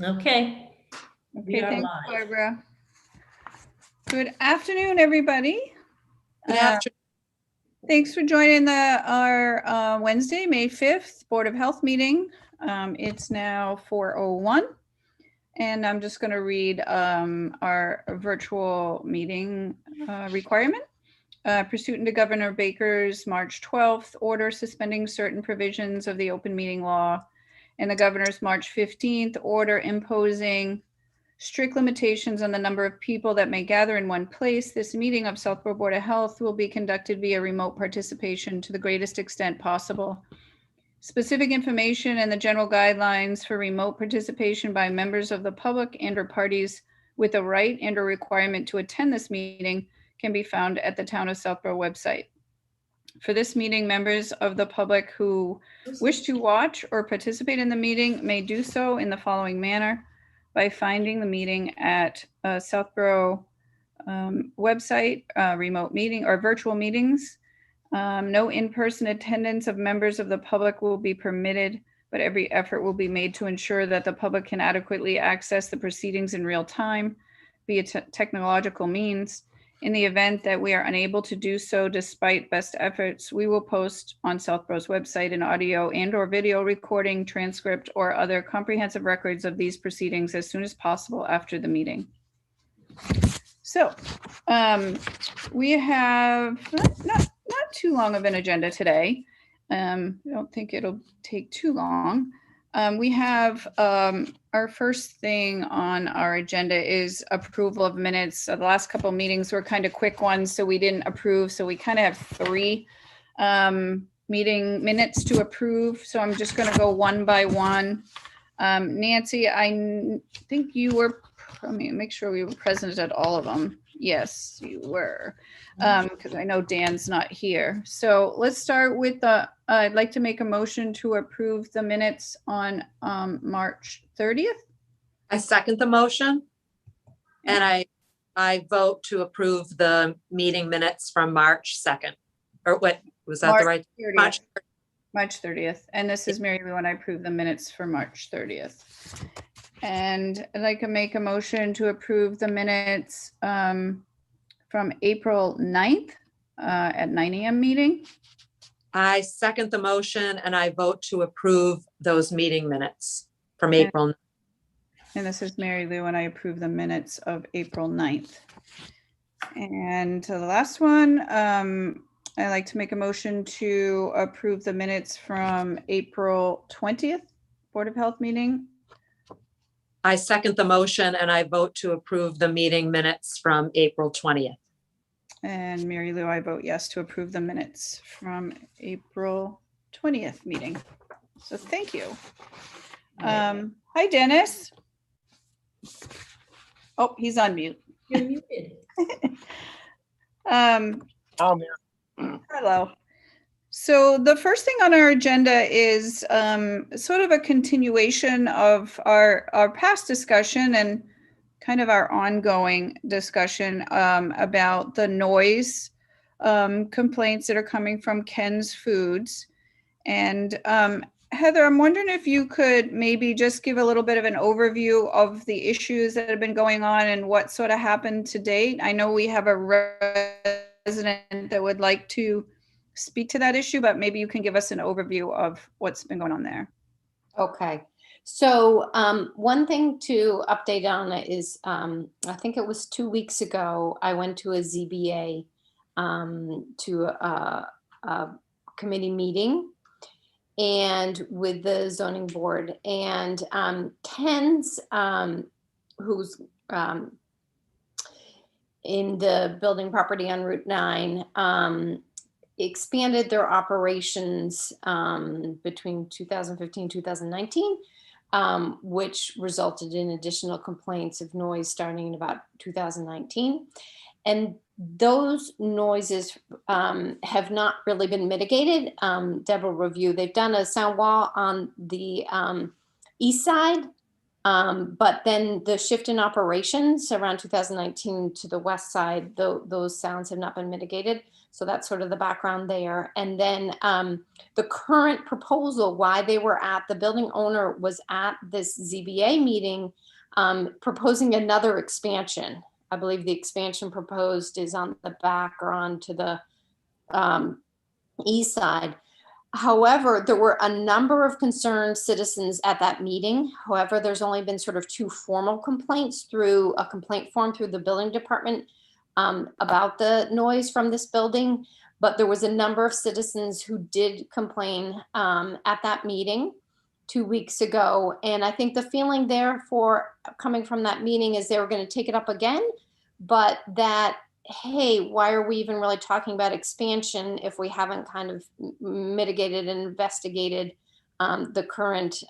Okay, we Okay, are thanks, live. Barbara. Good afternoon, everybody. Good afternoon. Thanks for joining our Wednesday, May 5th Board of Health meeting. It's now 4:01, and I'm just going to read our virtual meeting requirement. Pursuant to Governor Baker's March 12th order suspending certain provisions of the open meeting law and the governor's March 15th order imposing strict limitations on the number of people that may gather in one place, this meeting of Southborough Board of Health will be conducted via remote participation to the greatest extent possible. Specific information and the general guidelines for remote participation by members of the public and/or parties with a right and/or requirement to attend this meeting can be found at the Town of Southborough website. For this meeting, members of the public who wish to watch or participate in the meeting may do so in the following manner: by finding the meeting at Southborough website, remote meeting or virtual meetings. No in-person attendance of members of the public will be permitted, but every effort will be made to ensure that the public can adequately access the proceedings in real time via technological means. In the event that we are unable to do so despite best efforts, we will post on Southborough's website an audio and/or video recording, transcript, or other comprehensive records of these proceedings as soon as possible after the meeting. So we have not too long of an agenda today. I don't think it'll take too long. We have our first thing on our agenda is approval of minutes. The last couple of meetings were kind of quick ones, so we didn't approve. So we kind of have three meeting minutes to approve. So I'm just going to go one by one. Nancy, I think you were, let me make sure we were present at all of them. Yes, you were, because I know Dan's not here. So let's start with I'd like to make a motion to approve the minutes on March 30th. I second the motion, and I vote to approve the meeting minutes from March 2nd. Or what, was that the right? 30th. March 30th. And this is Mary Lou, and I approve the minutes for March 30th. And I'd like to make a motion to approve the minutes from April 9th at 9 a.m. meeting. I second the motion, and I vote to approve those meeting minutes from April. And this is Mary Lou, and I approve the minutes of April 9th. And the last one, I'd like to make a motion to approve the minutes from April 20th Board of Health meeting. I second the motion, and I vote to approve the meeting minutes from April 20th. And Mary Lou, I vote yes to approve the minutes from April 20th meeting. So thank you. Hi, Dennis. Oh, he's on mute. You're muted. Hello. So the first thing on our agenda is sort of a continuation of our past discussion and kind of our ongoing discussion about the noise complaints that are coming from Ken's Foods. And Heather, I'm wondering if you could maybe just give a little bit of an overview of the issues that have been going on and what sort of happened to date. I know we have a resident that would like to speak to that issue, but maybe you can give us an overview of what's been going on there. Okay. So one thing to update on is, I think it was 2 weeks ago, I went to a ZBA to a committee meeting and with the zoning board, and Ken's, who's in the building property on Route 9, expanded their operations between 2015 and 2019, which resulted in additional complaints of noise starting in about 2019. And those noises have not really been mitigated. Deb will review. They've done a sound wall on the east side But then the shift in operations around 2019 to the west side, those sounds have not been mitigated. So that's sort of the background there. And then the current proposal, why they were at, the building owner was at this ZBA meeting proposing another expansion. I believe the expansion proposed is on the back or on to the east side. However, there were a number of concerned citizens at that meeting. However, there's only been sort of 2 formal complaints through a complaint form through the building department about the noise from this building. But there was a number of citizens who did complain at that meeting 2 weeks ago. And I think the feeling there for coming from that meeting is they were going to take it up again, but that, hey, why are we even really talking about expansion if we haven't kind of mitigated and investigated the current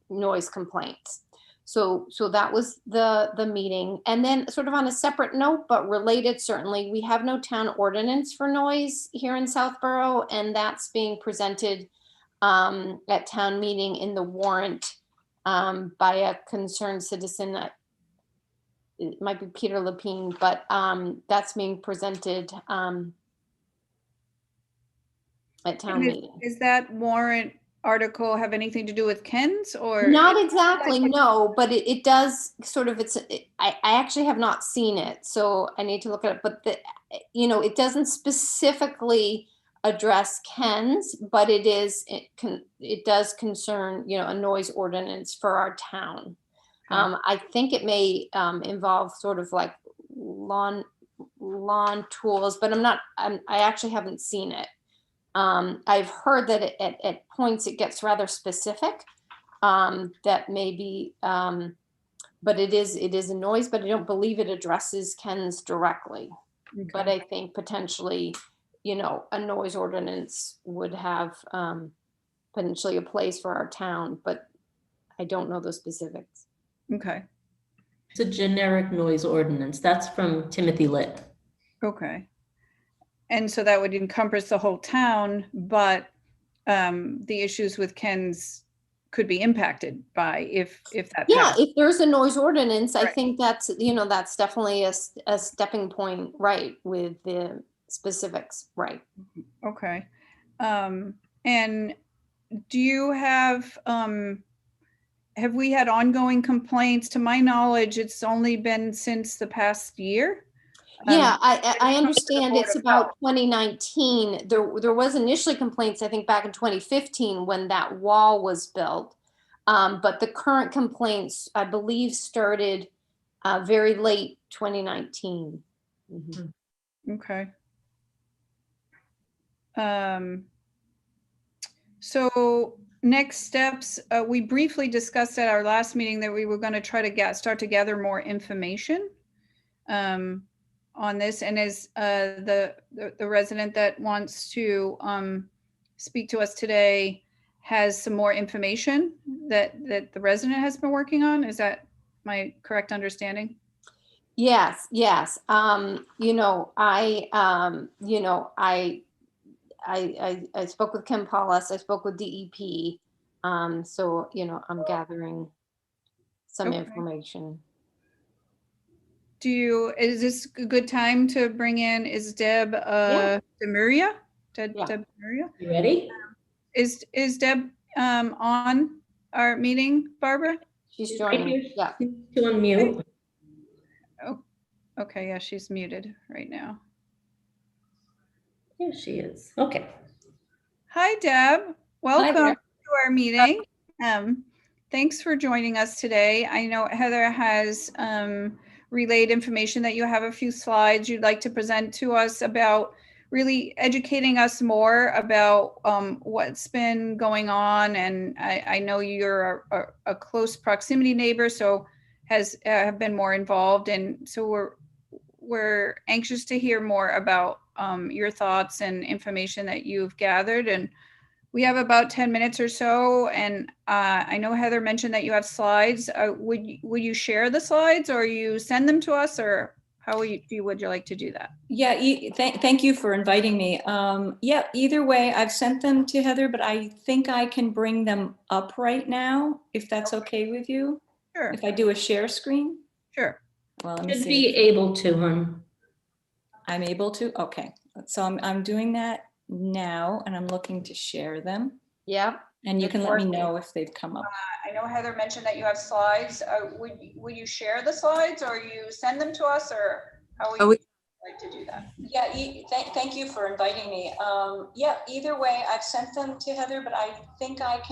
noise complaints? So that was the meeting. And then sort of on a separate note, but related certainly, we have no town ordinance for noise here in Southborough, and that's being presented at town meeting in the warrant by a concerned citizen. It might be Peter Lapine, but that's being presented at town meeting. Is that warrant article have anything to do with Ken's or? Not exactly, no, but it does sort of, I actually have not seen it, so I need to look at it, but it doesn't specifically address Ken's, but it does concern, a noise ordinance for our town. I think it may involve sort of like lawn tools, but I actually haven't seen it. I've heard that at points it gets rather specific, that maybe, but it is a noise, but I don't believe it addresses Ken's directly. Okay. But I think potentially, a noise ordinance would have potentially a place for our town, but I don't know the specifics. Okay. It's a generic noise ordinance. That's from Timothy Litt. Okay. And so that would encompass the whole town, but the issues with Ken's could be impacted by if that. Yeah, passes. if there's a noise ordinance, I Right. think that's definitely a stepping point, right, with the specifics, right. Okay. And do you have we had ongoing complaints? To my knowledge, it's only been since the past year. Yeah, I comes to the understand Board it's of about Health. 2019. There was initially complaints, I think, back in 2015 when that wall was built. But the current complaints, I believe, started very late 2019. Mhm. Okay. So next steps, we briefly discussed at our last meeting that we were going to try to start to gather more information on this. And as the resident that wants to speak to us today has some more information that the resident has been working on. Is that my correct understanding? Yes. I spoke with Kim Paulus. I spoke with DEP. So, I'm gathering some Okay. information. Is this a good time to bring in, is Deb Demuria? Yeah. Deb Demuria? You ready? Is Deb on our meeting, Barbara? She's Right joining. here. Yeah. To unmute. Okay, yeah, she's muted right now. Here she is. Okay. Hi, Deb. Welcome there. to our meeting. Thanks for joining us today. I know Heather has relayed information that you have a few slides you'd like to present to us about really educating us more about what's been going on. And I know you're a close proximity neighbor, so have been more involved. And so we're anxious to hear more about your thoughts and information that you've gathered. And we have about 10 minutes or so. And I know Heather mentioned that you have slides. Would you share the slides or you send them to us, or how would you like to do that? Yeah, thank you for inviting me. Yeah, either way, I've sent them to Heather, but I think I can bring them up right now, if that's okay with you. Sure, If I do a share screen, sure. well, let me Should see. be able to, hon. I'm able to, okay. So I'm doing that now and I'm looking to share them. Yep. And you It's can let me working. know if they've come up. I know Heather mentioned that you have slides. Would you share the slides or you send them to us, or how would Oh, you we- like to do that? Yeah, thank you for inviting me. Yeah, either way, I've sent them to Heather, but I think I can